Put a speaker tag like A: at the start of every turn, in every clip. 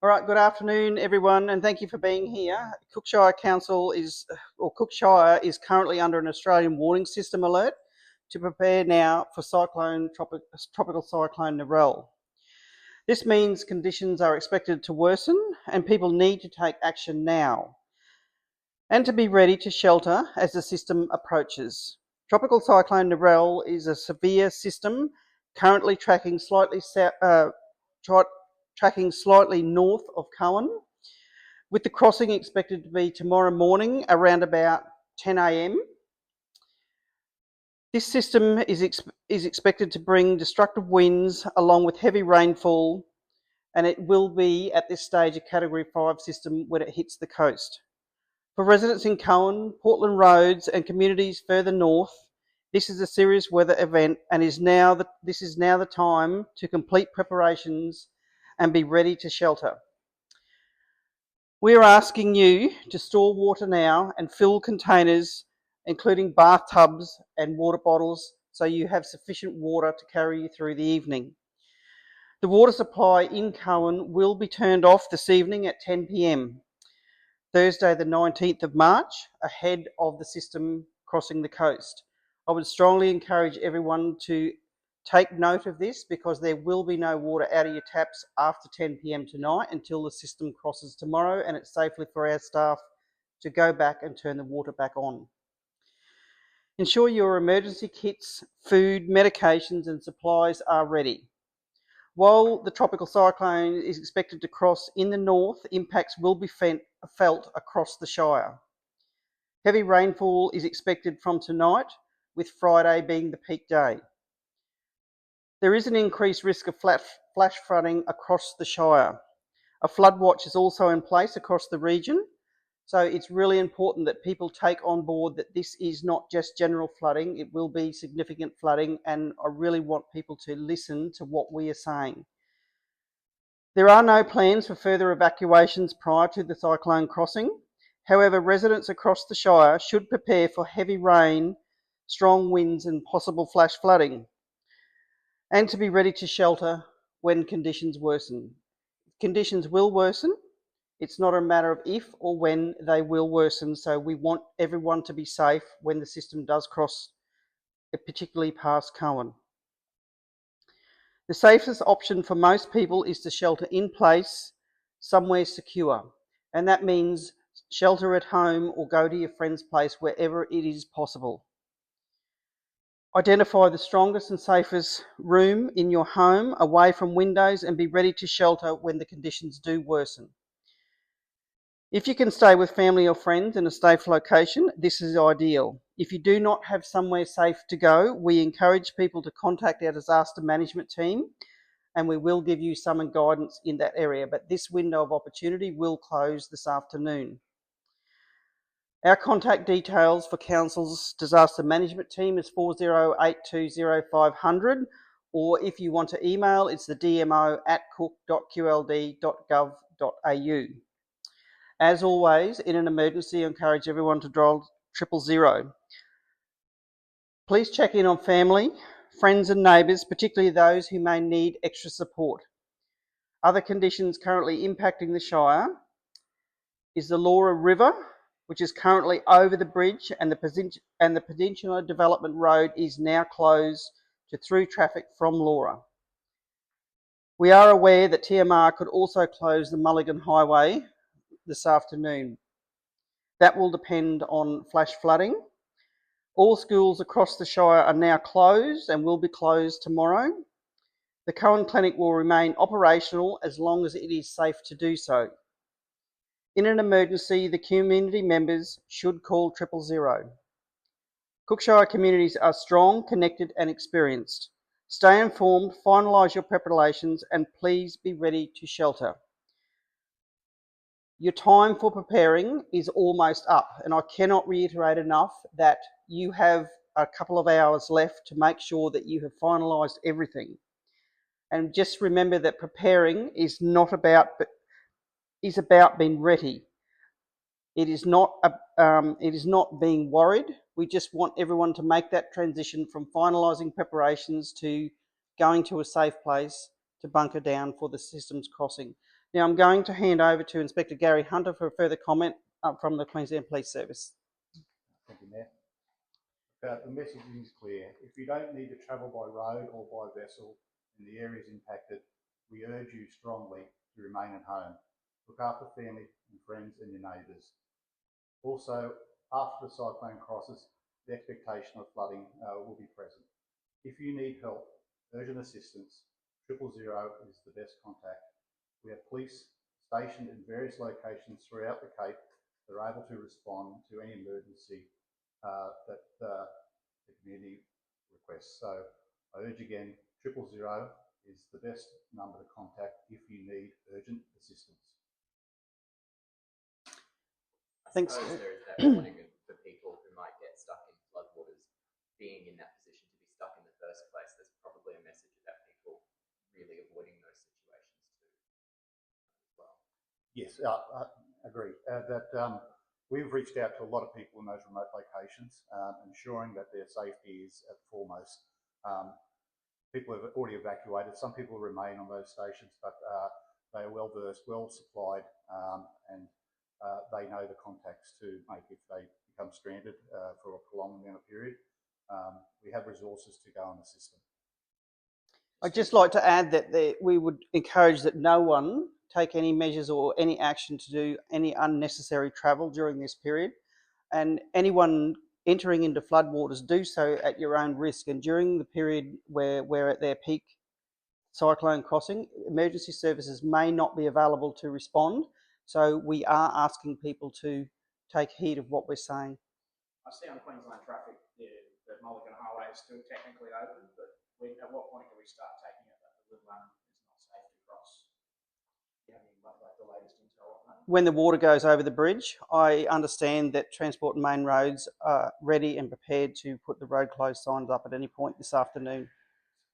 A: All right, good afternoon, everyone, and thank you for being here. Cookshire is currently under an Australian warning system alert to prepare now for Tropical Cyclone Narelle. This means conditions are expected to worsen and people need to take action now and to be ready to shelter as the system approaches. Tropical Cyclone Narelle is a severe system currently tracking slightly north of Coen, with the crossing expected to be tomorrow morning around about 10 a.m. This system is expected to bring destructive winds along with heavy rainfall, and it will be at this stage a Category 5 system when it hits the coast. For residents in Coen, Portland Roads and communities further north, this is a serious weather event and this is now the time to complete preparations and be ready to shelter. We are asking you to store water now and fill containers, including bathtubs and water bottles, so you have sufficient water to carry you through the evening. The water supply in Coen will be turned off this evening at 10 p.m, Thursday the 19th of March, ahead of the system crossing the coast. I would strongly encourage everyone to take note of this because there will be no water out of your taps after 10 p.m. tonight until the system crosses tomorrow, and it's safely for our staff to go back and turn the water back on. Ensure your emergency kits, food, medications and supplies are ready. While the tropical cyclone is expected to cross in the north, impacts will be felt across the Shire. Heavy rainfall is expected from tonight, with Friday being the peak day. There is an increased risk of flash flooding across the Shire. A flood watch is also in place across the region, so it's really important that people take on board that this is not just general flooding, it will be significant flooding, and I really want people to listen to what we are saying. There are no plans for further evacuations prior to the cyclone crossing. However, residents across the Shire should prepare for heavy rain, strong winds and possible flash flooding, and to be ready to shelter when conditions worsen. Conditions will worsen. It's not a matter of if or when they will worsen, so we want everyone to be safe when the system does cross, particularly past Coen. The safest option for most people is to shelter in place, somewhere secure, and that means shelter at home or go to your friend's place wherever it is possible. Identify the strongest and safest room in your home away from windows and be ready to shelter when the conditions do worsen. If you can stay with family or friends in a safe location, this is ideal. If you do not have somewhere safe to go, we encourage people to contact our disaster management team and we will give you some guidance in that area, but this window of opportunity will close this afternoon. Our contact details for Council's disaster management team is 40820500, or if you want to email, it's the dmo@cook.qld.gov.au. As always, in an emergency, I encourage everyone to dial 000. Please check in on family, friends and neighbours, particularly those who may need extra support. Other conditions currently impacting the Shire is the Laura River, which is currently over the bridge, and the Peninsula Development Road is now closed to through traffic from Laura. We are aware that TMR could also close the Mulligan Highway this afternoon. That will depend on flash flooding. All schools across the Shire are now closed and will be closed tomorrow. The Coen Clinic will remain operational as long as it is safe to do so. In an emergency, the community members should call 000. Cookshire communities are strong, connected and experienced. Stay informed, finalise your preparations and please be ready to shelter. Your time for preparing is almost up, and I cannot reiterate enough that you have a couple of hours left to make sure that you have finalised everything. And just remember that preparing is about being ready. It is not being worried. We just want everyone to make that transition from finalising preparations to going to a safe place to bunker down for the system's crossing. Now I'm going to hand over to Inspector Gary Hunter for a further comment from the Queensland Police Service.
B: Thank you, Mayor. The messaging is clear. If you don't need to travel by road or by vessel in the areas impacted, we urge you strongly to remain at home. Look after family and friends and your neighbours. Also, after the cyclone crosses, the expectation of flooding will be present. If you need help, urgent assistance, 000 is the best contact. We have police stationed in various locations throughout the Cape that are able to respond to any emergency that the community requests. So I urge again, 000 is the best number to contact if you need urgent assistance.
A: Thanks.
C: I suppose there is that warning for people who might get stuck in floodwaters being in that position to be stuck in the first place. There's probably a message about people really avoiding those situations too as well.
B: Yes, I agree. We've reached out to a lot of people in those remote locations, ensuring that their safety is at foremost. People have already evacuated. Some people remain on those stations, but they are well versed, well supplied, and they know the contacts to make if they become stranded for a prolonged amount of period. We have resources to go and assist them.
A: I'd just like to add that we would encourage that no one take any measures or any action to do any unnecessary travel during this period, and anyone entering into floodwaters do so at your own risk. And during the period where we're at their peak cyclone crossing, emergency services may not be available to respond, so we are asking people to take heed of what we're saying.
D: I see on Queensland Traffic the Mulligan Highway is still technically open, but at what point do we start taking it that the Little One is not safe to cross? Do you have any the latest intel on that?
A: When the water goes over the bridge, I understand that Transport and Main Roads are ready and prepared to put the road closed signs up at any point this afternoon.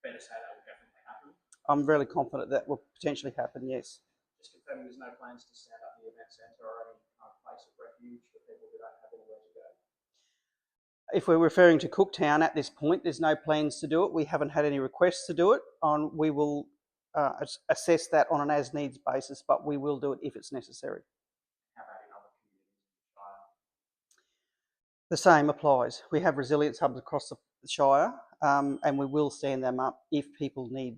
D: Better say that will definitely happen.
A: I'm really confident that will potentially happen, yes.
D: Just confirming there's no plans to stand up the event centre or any kind of place of refuge for people who don't have anywhere to go.
A: If we're referring to Cooktown at this point, there's no plans to do it. We haven't had any requests to do it. We will assess that on an as-needs basis, but we will do it if it's necessary.
D: How about in other communities in the Shire?
A: The same applies. We have resilience hubs across the Shire, and we will stand them up if people need.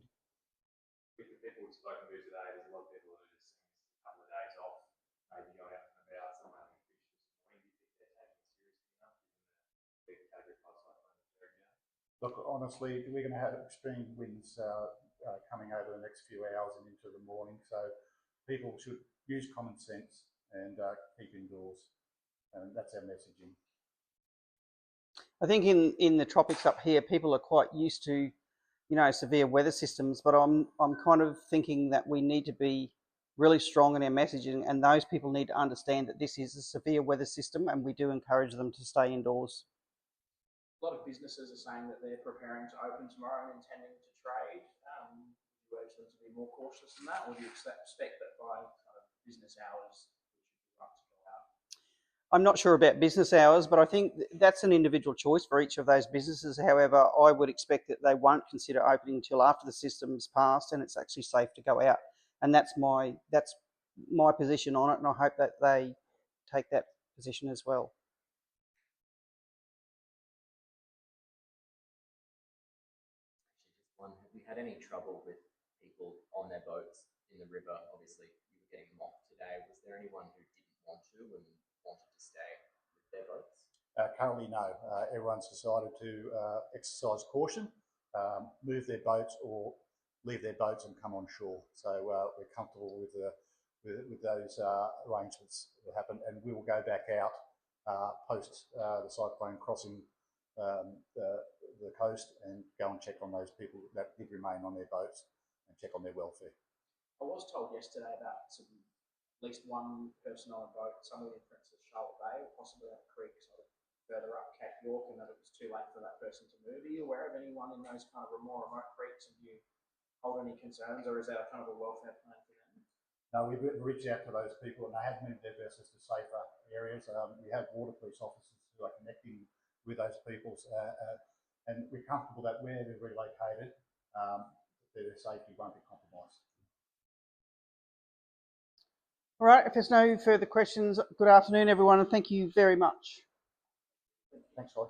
E: With the people we've spoken to today, there's a lot of people who are just a couple of days off, maybe going out and about, some having fish this morning. Do you think they're taking it seriously enough given the big category 5 cyclone area?
B: Look, honestly, we're going to have extreme winds coming over the next few hours and into the morning, so people should use common sense and keep indoors, and that's our messaging.
A: I think in the tropics up here, people are quite used to, severe weather systems, but I'm kind of thinking that we need to be really strong in our messaging, and those people need to understand that this is a severe weather system, and we do encourage them to stay indoors.
D: A lot of businesses are saying that they're preparing to open tomorrow and intending to trade. Do you urge them to be more cautious than that, or do you expect that by kind of business hours we should be right to go out?
A: I'm not sure about business hours, but I think that's an individual choice for each of those businesses. However, I would expect that they won't consider opening until after the system's passed and it's actually safe to go out. And that's my position on it, and I hope that they take that position as well.
C: Have you had any trouble with people on their boats in the river? Obviously, you were getting them off today. Was there anyone who didn't want to and wanted to stay with their boats?
B: Currently, no. Everyone's decided to exercise caution, move their boats or leave their boats and come on shore. So we're comfortable with those arrangements that happen, and we will go back out post the cyclone crossing the coast and go and check on those people that did remain on their boats and check on their welfare.
D: I was told yesterday about at least one person on a boat somewhere in Princess Charlotte Bay, or possibly on a creek sort of further up Cape York, and that it was too late for that person to move. Are you aware of anyone in those kind of more remote creeks, and do you hold any concerns, or is that a kind of a welfare plan for them?
B: No, we've reached out to those people, and they have moved their vessels to safer areas. We have water police officers who are connecting with those people, and we're comfortable that where they're relocated, their safety won't be compromised.
A: All right, if there's no further questions, good afternoon, everyone, and thank you very much.
B: Thanks, guys.